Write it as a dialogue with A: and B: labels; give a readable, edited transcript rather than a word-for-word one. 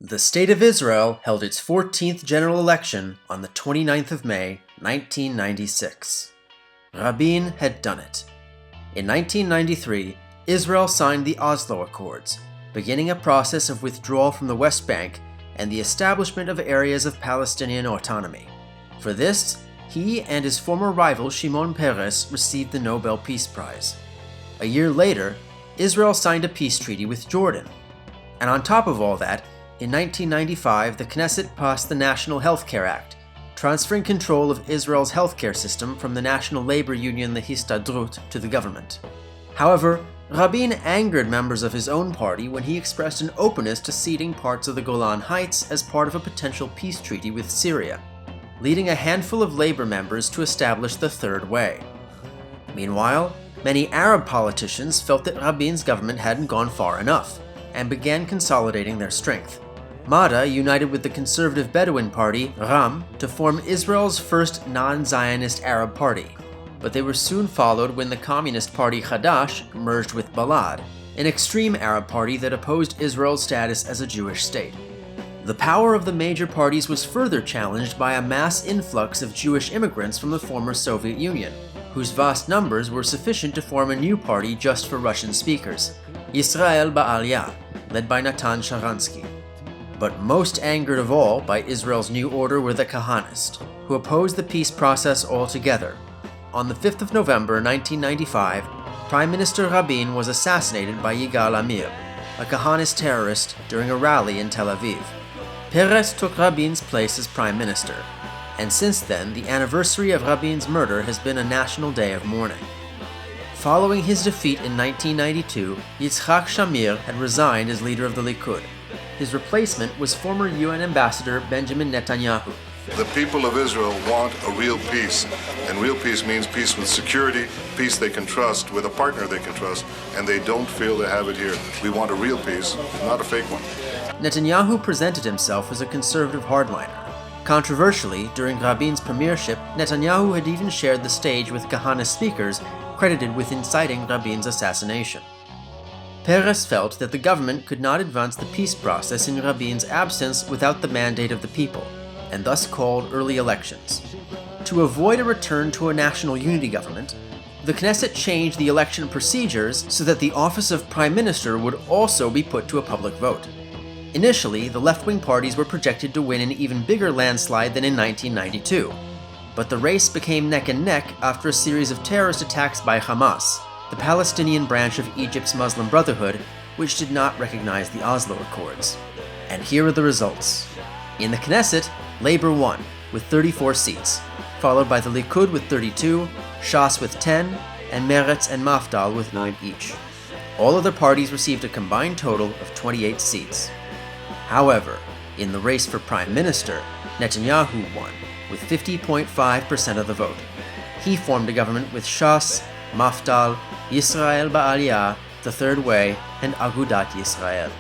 A: The State of Israel held its 14th general election on the 29th of May, 1996. Rabin had done it. In 1993, Israel signed the Oslo Accords, beginning a process of withdrawal from the West Bank and the establishment of areas of Palestinian autonomy. For this, he and his former rival Shimon Peres received the Nobel Peace Prize. A year later, Israel signed a peace treaty with Jordan. And on top of all that, in 1995, the Knesset passed the National Health Care Act, transferring control of Israel's healthcare system from the national labor union the Histadrut to the government. However, Rabin angered members of his own party when he expressed an openness to ceding parts of the Golan Heights as part of a potential peace treaty with Syria, leading a handful of labor members to establish the Third Way. Meanwhile, many Arab politicians felt that Rabin's government hadn't gone far enough, and began consolidating their strength. Mada united with the conservative Bedouin party, Ram, to form Israel's first non-Zionist Arab party, but they were soon followed when the communist party Hadash merged with Balad, an extreme Arab party that opposed Israel's status as a Jewish state. The power of the major parties was further challenged by a mass influx of Jewish immigrants from the former Soviet Union, whose vast numbers were sufficient to form a new party just for Russian speakers, Yisrael Ba'aliyah, led by Natan Sharansky. But most angered of all by Israel's new order were the Kahanists, who opposed the peace process altogether. On the 5th of November 1995, Prime Minister Rabin was assassinated by Yigal Amir, a Kahanist terrorist, during a rally in Tel Aviv. Peres took Rabin's place as Prime Minister, and since then the anniversary of Rabin's murder has been a national day of mourning. Following his defeat in 1992, Yitzhak Shamir had resigned as leader of the Likud. His replacement was former UN Ambassador Benjamin Netanyahu.
B: The people of Israel want a real peace, and real peace means peace with security, peace they can trust, with a partner they can trust, and they don't feel they have it here. We want a real peace, not a fake one.
A: Netanyahu presented himself as a conservative hardliner. Controversially, during Rabin's premiership, Netanyahu had even shared the stage with Kahanist speakers credited with inciting Rabin's assassination. Peres felt that the government could not advance the peace process in Rabin's absence without the mandate of the people, and thus called early elections. To avoid a return to a national unity government, the Knesset changed the election procedures so that the office of Prime Minister would also be put to a public vote. Initially, the left-wing parties were projected to win an even bigger landslide than in 1992, but the race became neck and neck after a series of terrorist attacks by Hamas, the Palestinian branch of Egypt's Muslim Brotherhood, which did not recognize the Oslo Accords. And here are the results. In the Knesset, Labour won, with 34 seats, followed by the Likud with 32, Shas with 10, and Meretz and Mafdal with 9 each. All other parties received a combined total of 28 seats. However, in the race for Prime Minister, Netanyahu won, with 50.5% of the vote. He formed a government with Shas, Mafdal, Yisrael Ba'aliyah, the Third Way, and Agudat Yisrael.